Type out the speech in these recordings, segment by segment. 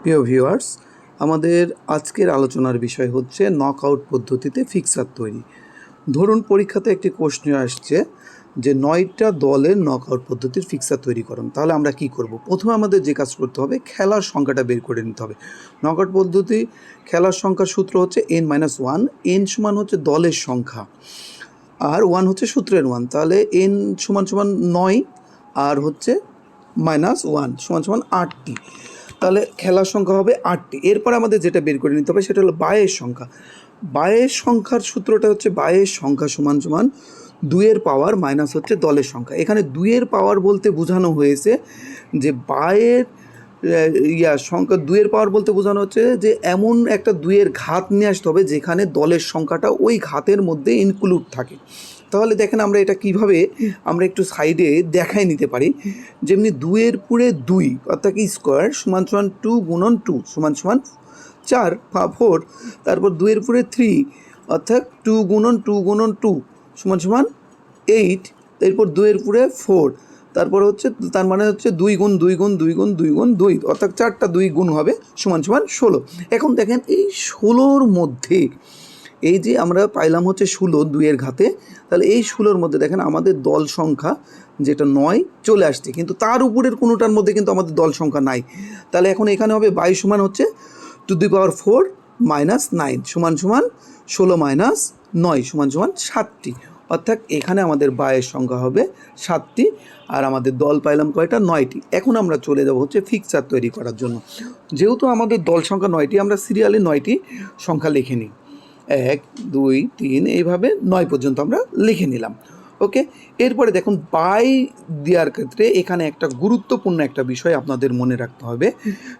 প্রিয় ভিউয়ার্স, আমাদের আজকের আলোচনার বিষয় হচ্ছে নকআউট পদ্ধতিতে ফিক্সার তৈরি। ধরুন পরীক্ষাতে একটি প্রশ্ন আসছে যে 9টা দলের নকআউট পদ্ধতির ফিক্সার তৈরি করুন। তাহলে আমরা কি করব? প্রথমে আমাদের যে কাজ করতে হবে, খেলার সংখ্যাটা বের করে নিতে হবে। নকআউট পদ্ধতি খেলার সংখ্যার সূত্র হচ্ছে n-1। n সমান হচ্ছে দলের সংখ্যা আর 1 হচ্ছে সূত্রের 1। তাহলে n সমান 9 আর হচ্ছে -1 সমান 8টি। তাহলে খেলার সংখ্যা হবে 8টি। এরপর আমাদের যেটা বের করে নিতে হবে সেটা হলো বায়ের সংখ্যা। বায়ের সংখ্যার সূত্রটা হচ্ছে বায়ের সংখ্যা সমান 2-এর পাওয়ার মাইনাস হচ্ছে দলের সংখ্যা। এখানে 2-এর পাওয়ার বলতে বোঝানো হয়েছে যে বায়ের সংখ্যা 2-এর পাওয়ার বলতে বোঝানো হচ্ছে যে এমন একটা 2-এর ঘাত নিয়ে আসতে হবে যেখানে দলের সংখ্যাটা ওই ঘাতের মধ্যে ইনক্লুড থাকে। তাহলে দেখেন আমরা এটা কিভাবে আমরা একটু সাইডে দেখাই নিতে পারি। যেমনি 2-এর পুরে 2 অর্থাৎ স্কোয়ার সমান 2 গুণন 2 সমান 4 4। তারপর 2-এর পুরে 3 অর্থাৎ 2 গুণন 2 গুণন 2 সমান 8। এরপর 2-এর পুরে 4, তারপর হচ্ছে তার মানে হচ্ছে 2 গুণ 2 গুণ 2 গুণ 2 গুণ 2 অর্থাৎ 4টা 2 গুণ হবে সমান 16। এখন দেখেন এই 16-র মধ্যে এই যে আমরা পাইলাম হচ্ছে 16 2-এর ঘাতে, তাহলে এই 16-র মধ্যে দেখেন আমাদের দল সংখ্যা যেটা 9 চলে আসছে, কিন্তু তার উপরের কোনোটার মধ্যে কিন্তু আমাদের দল সংখ্যা নাই। তাহলে এখন এখানে হবে 22 সমান হচ্ছে 4 -9 সমান 16 - 9 সমান 7টি। অর্থাৎ এখানে আমাদের বায়ের সংখ্যা হবে 7টি আর আমাদের দল পাইলাম কয়টা? 9টি। এখন আমরা চলে যাব হচ্ছে ফিক্সার তৈরি করার জন্য। যেহেতু আমাদের দল সংখ্যা 9টি, আমরা সিরিয়ালে 9টি সংখ্যা লিখে নিই। 1 2 3 এইভাবে 9 পর্যন্ত আমরা লিখে নিলাম। ওকে, এরপরে দেখুন বাই দেওয়ার ক্ষেত্রে এখানে একটা গুরুত্বপূর্ণ একটা বিষয় আপনাদের মনে রাখতে হবে।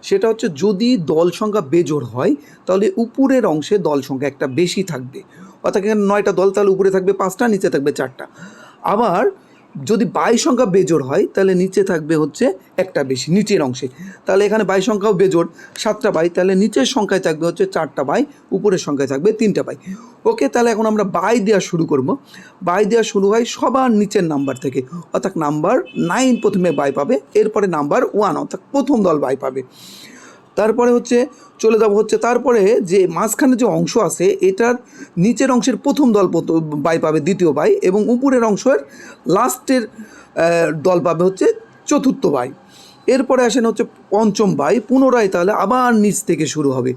সেটা হচ্ছে যদি দল সংখ্যা বেজোড় হয় তাহলে উপরের অংশে দল সংখ্যা একটা বেশি থাকবে। অর্থাৎ এখানে 9টা দল, তাহলে উপরে থাকবে 5টা, নিচে থাকবে 4টা। আবার যদি বাই সংখ্যা বেজোড় হয় তাহলে নিচে থাকবে হচ্ছে একটা বেশি নিচের অংশে। তাহলে এখানে বাই সংখ্যাও বেজোড়, 7টা বাই, তাহলে নিচের সংখ্যায় থাকবে হচ্ছে 4টা বাই, উপরের সংখ্যায় থাকবে 3টা বাই। ওকে, তাহলে এখন আমরা বাই দেওয়া শুরু করব। বাই দেওয়া শুরু হয় সবার নিচের নাম্বার থেকে, অর্থাৎ নাম্বার 9 প্রথমে বাই পাবে, এরপরে নাম্বার 1 অর্থাৎ প্রথম দল বাই পাবে। তারপরে হচ্ছে চলে যাব হচ্ছে তারপরে যে মাঝখানে যে অংশ আছে এটার নিচের অংশের প্রথম দল বাই পাবে দ্বিতীয় বাই, এবং উপরের অংশের লাস্টের দল পাবে হচ্ছে চতুর্থ বাই। এরপরে আসেন হচ্ছে পঞ্চম বাই, পুনরায় তাহলে আবার নিচ থেকে শুরু হবে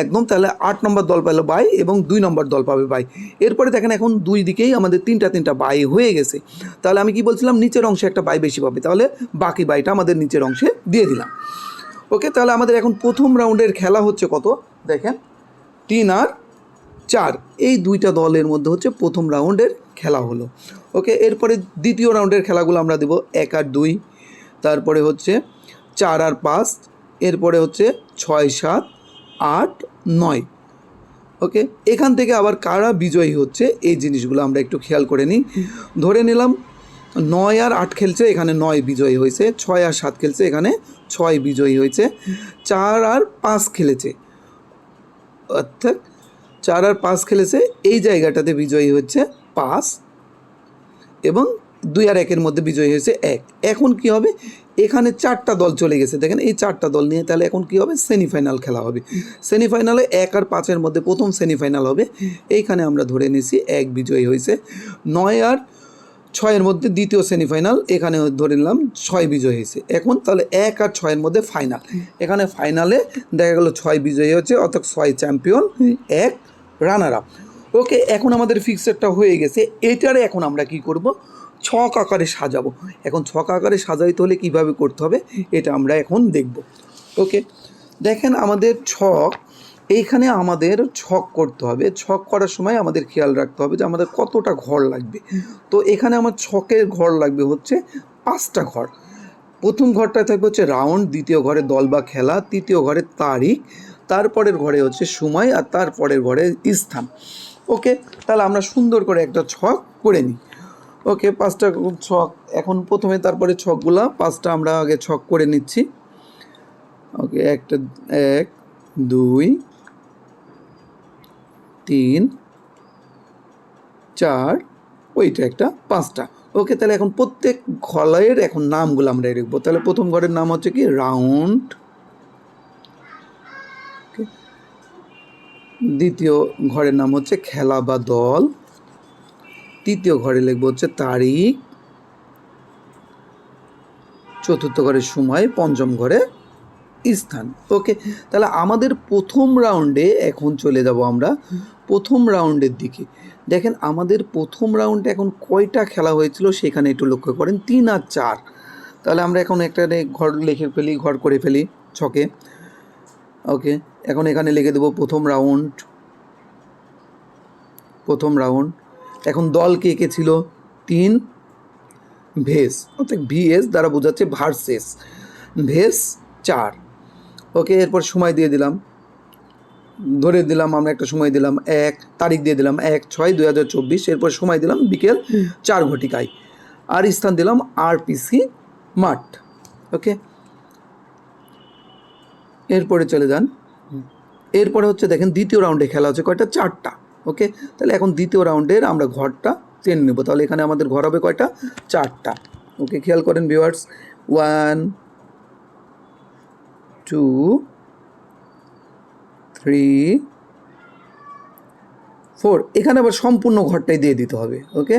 একদম। তাহলে 8 নম্বর দল পেল বাই এবং 2 নম্বর দল পাবে বাই। এরপরে দেখেন এখন দুই দিকেই আমাদের তিনটা বাই হয়ে গেছে। তাহলে আমি কি বলছিলাম, নিচের অংশে একটা বাই বেশি পাবে, তাহলে বাকি বাইটা আমাদের নিচের অংশে দিয়ে দিলাম। ওকে, তাহলে আমাদের এখন প্রথম রাউন্ডের খেলা হচ্ছে কত দেখেন, 3 আর 4 এই দুইটা দলের মধ্যে হচ্ছে প্রথম রাউন্ডের খেলা হলো। ওকে, এরপরে দ্বিতীয় রাউন্ডের খেলাগুলো আমরা দেবো 1 আর 2, তারপরে হচ্ছে 4 আর 5, এরপরে হচ্ছে 6 7 8 9। ওকে, এখান থেকে আবার কারা বিজয়ী হচ্ছে এই জিনিসগুলো আমরা একটু খেয়াল করে নিই। ধরে নিলাম 9 আর 8 খেলছে, এখানে 9 বিজয়ী হয়েছে। 6 আর 7 খেলছে, এখানে 6 বিজয়ী হয়েছে। 4 আর 5 খেলেছে, অর্থাৎ 4 আর 5 খেলেছে, এই জায়গাটাতে বিজয়ী হচ্ছে 5 এবং 2 আর 1-এর মধ্যে বিজয়ী হয়েছে 1। এখন কি হবে, এখানে 4টা দল চলে গেছে দেখেন, এই 4টা দল নিয়ে তাহলে এখন কি হবে, সেমিফাইনাল খেলা হবে। সেমিফাইনালে 1 আর 5-এর মধ্যে প্রথম সেমিফাইনাল হবে। এইখানে আমরা ধরে নিয়েছি 1 বিজয়ী হয়েছে। 9 আর 6-এর মধ্যে দ্বিতীয় সেমিফাইনাল, এখানে ধরে নিলাম 6 বিজয়ী হয়েছে। এখন তাহলে 1 আর 6-এর মধ্যে ফাইনাল, এখানে ফাইনালে দেখা গেল 6 বিজয়ী হচ্ছে, অর্থাৎ 6 চ্যাম্পিয়ন 1 রানার আপ। ওকে, এখন আমাদের ফিক্সারটা হয়ে গেছে। এটারে এখন আমরা কি করব, ছক আকারে সাজাবো। এখন ছক আকারে সাজাইতে হলে কীভাবে করতে হবে এটা আমরা এখন দেখব। ওকে, দেখেন আমাদের ছক, এইখানে আমাদের ছক করতে হবে। ছক করার সময় আমাদের খেয়াল রাখতে হবে যে আমাদের কতটা ঘর লাগবে। তো এখানে আমার ছকের ঘর লাগবে হচ্ছে 5টা ঘর। প্রথম ঘরটা থাকবে হচ্ছে রাউন্ড, দ্বিতীয় ঘরে দল বা খেলা, তৃতীয় ঘরে তারিখ, তারপরের ঘরে হচ্ছে সময়, আর তারপরের ঘরে স্থান। ওকে, তাহলে আমরা সুন্দর করে একটা ছক করে নিই। ওকে, 5টা ছক এখন প্রথমে, তারপরে ছকগুলা 5টা আমরা আগে ছক করে নিচ্ছি। ওকে, 1 2 3 4, ওইটা একটা 5টা। ওকে, তাহলে এখন প্রত্যেক ঘরের এখন নামগুলো আমরা লিখবো। তাহলে প্রথম ঘরের নাম হচ্ছে কি রাউন্ড, দ্বিতীয় ঘরের নাম হচ্ছে খেলা বা দল, তৃতীয় ঘরে লিখব হচ্ছে তারিখ, চতুর্থ ঘরে সময়, পঞ্চম ঘরে স্থান। ওকে, তাহলে আমাদের প্রথম রাউন্ডে এখন চলে যাব আমরা প্রথম রাউন্ডের দিকে। দেখেন আমাদের প্রথম রাউন্ডে এখন কয়টা খেলা হয়েছিল সেখানে একটু লক্ষ্য করেন, 3 আর 4। তাহলে আমরা এখন একটা ঘর লিখে ফেলি, ঘর করে ফেলি ছকে। ওকে, এখন এখানে লিখে দেবো প্রথম রাউন্ড। এখন দল কে কে ছিল? 3, ভেস অর্থাৎ ভিএস দ্বারা বোঝাচ্ছে ভার্সেস, ভেস 4। ওকে, এরপর সময় দিয়ে দিলাম, ধরে দিলাম আমরা একটা সময় দিলাম 1, তারিখ দিয়ে দিলাম 1/6/2024, এরপর সময় দিলাম বিকেল 4 ঘটিকায়, আর স্থান দিলাম আরপিসি মাঠ। ওকে, এরপরে চলে যান। এরপরে হচ্ছে দেখেন দ্বিতীয় রাউন্ডে খেলা হচ্ছে কয়টা? 4টা। ওকে, তাহলে এখন দ্বিতীয় রাউন্ডের আমরা ঘরটা টেনে নেব। তাহলে এখানে আমাদের ঘর হবে কয়টা? 4টা। ওকে, খেয়াল করেন ভিউয়ার্স, 1 2 3 4। এখানে আবার সম্পূর্ণ ঘরটাই দিয়ে দিতে হবে। ওকে,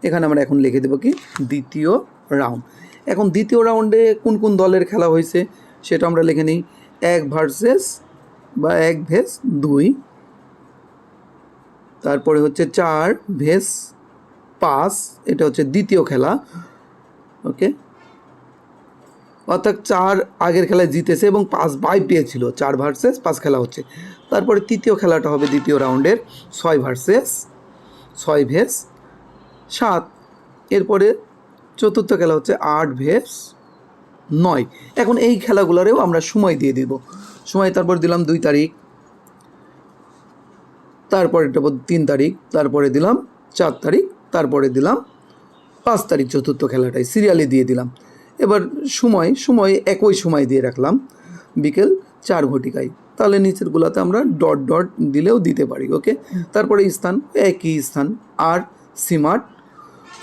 এখানে আমরা এখন লিখে দেবো কি দ্বিতীয় রাউন্ড। এখন দ্বিতীয় রাউন্ডে কোন কোন দলের খেলা হয়েছে সেটা আমরা লিখে নিই। 1 ভার্সেস বা 1 ভেস 2, তারপরে হচ্ছে 4 ভেস 5, এটা হচ্ছে দ্বিতীয় খেলা। ওকে, অর্থাৎ 4 আগের খেলায় জিতেছে এবং 5 বাই পেয়েছিল, 4 ভার্সেস 5 খেলা হচ্ছে। তারপরে তৃতীয় খেলাটা হবে দ্বিতীয় রাউন্ডের 6 ভার্সেস 6 ভেস 7। এরপরে চতুর্থ খেলা হচ্ছে 8 ভেস 9। এখন এই খেলাগুলোরেও আমরা সময় দিয়ে দিব। সময় তারপর দিলাম 2 তারিখ, তারপরে 3 তারিখ, তারপরে দিলাম 4 তারিখ, তারপরে দিলাম 5 তারিখ। চতুর্থ খেলাটাই সিরিয়ালি দিয়ে দিলাম। এবার সময় একই সময় দিয়ে রাখলাম বিকেল 4 ঘটিকায়। তাহলে নিচেরগুলোতে আমরা ডট ডট দিলেও দিতে পারি। ওকে, তারপরে স্থান একই স্থান আর সিমার্ট।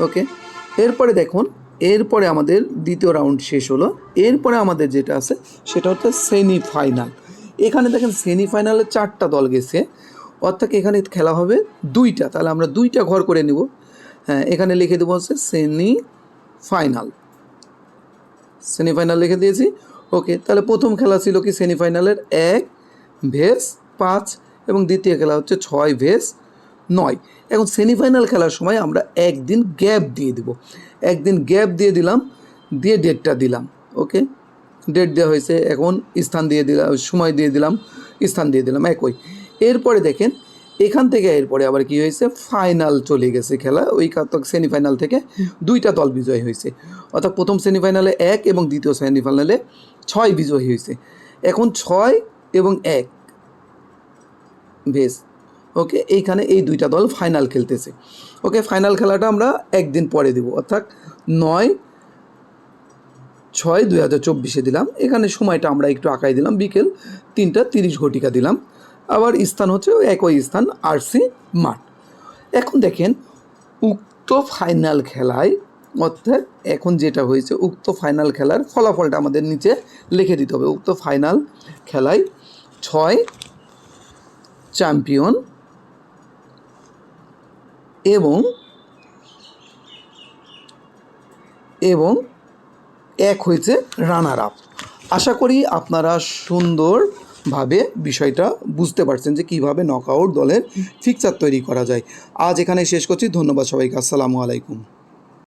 ওকে, এরপরে দেখুন, এরপরে আমাদের দ্বিতীয় রাউন্ড শেষ হলো। এরপরে আমাদের যেটা আছে সেটা হচ্ছে সেমিফাইনাল। এখানে দেখেন সেমিফাইনালে 4টা দল গেছে, অর্থাৎ এখানে খেলা হবে 2টা। তাহলে আমরা 2টা ঘর করে নেব। হ্যাঁ, এখানে লিখে দেবো হচ্ছে সেমিফাইনাল লিখে দিয়েছি। ওকে, তাহলে প্রথম খেলা ছিল কি সেমিফাইনালের 1 ভেস 5 এবং দ্বিতীয় খেলা হচ্ছে 6 ভেস 9। এখন সেমিফাইনাল খেলার সময় আমরা একদিন গ্যাপ দিয়ে দেব। একদিন গ্যাপ দিয়ে দিলাম, দিয়ে ডেটটা দিলাম। ওকে, ডেট দেওয়া হয়েছে, এখন স্থান দিয়ে দিলাম, সময় দিয়ে দিলাম, স্থান দিয়ে দিলাম একই। এরপরে দেখেন এখান থেকে এরপরে আবার কি হয়েছে, ফাইনাল চলে গেছে খেলা। ওই সেমিফাইনাল থেকে 2টা দল বিজয় হয়েছে, অর্থাৎ প্রথম সেমিফাইনালে 1 এবং দ্বিতীয় সেমিফাইনালে 6 বিজয়ী হয়েছে। এখন 6 এবং 1 ভেস। ওকে, এইখানে এই 2টা দল ফাইনাল খেলতেছে। ওকে, ফাইনাল খেলাটা আমরা একদিন পরে দেব, অর্থাৎ 9/6/2024 দিলাম। এখানে সময়টা আমরা একটু আঁকাই দিলাম, বিকেল 3:30 ঘটিকা দিলাম। আবার স্থান হচ্ছে একই স্থান আরসি মাঠ। এখন দেখেন উক্ত ফাইনাল খেলায়, অর্থাৎ এখন যেটা হয়েছে উক্ত ফাইনাল খেলার ফলাফলটা আমাদের নিচে লিখে দিতে হবে। উক্ত ফাইনাল খেলায় 6 চ্যাম্পিয়ন এবং 1 হয়েছে রানার আপ। আশা করি আপনারা সুন্দরভাবে বিষয়টা বুঝতে পারছেন যে কীভাবে নকআউট দলের ফিক্সার তৈরি করা যায়। আজ এখানে শেষ করছি। ধন্যবাদ সবাইকে। আসসালামু আলাইকুম।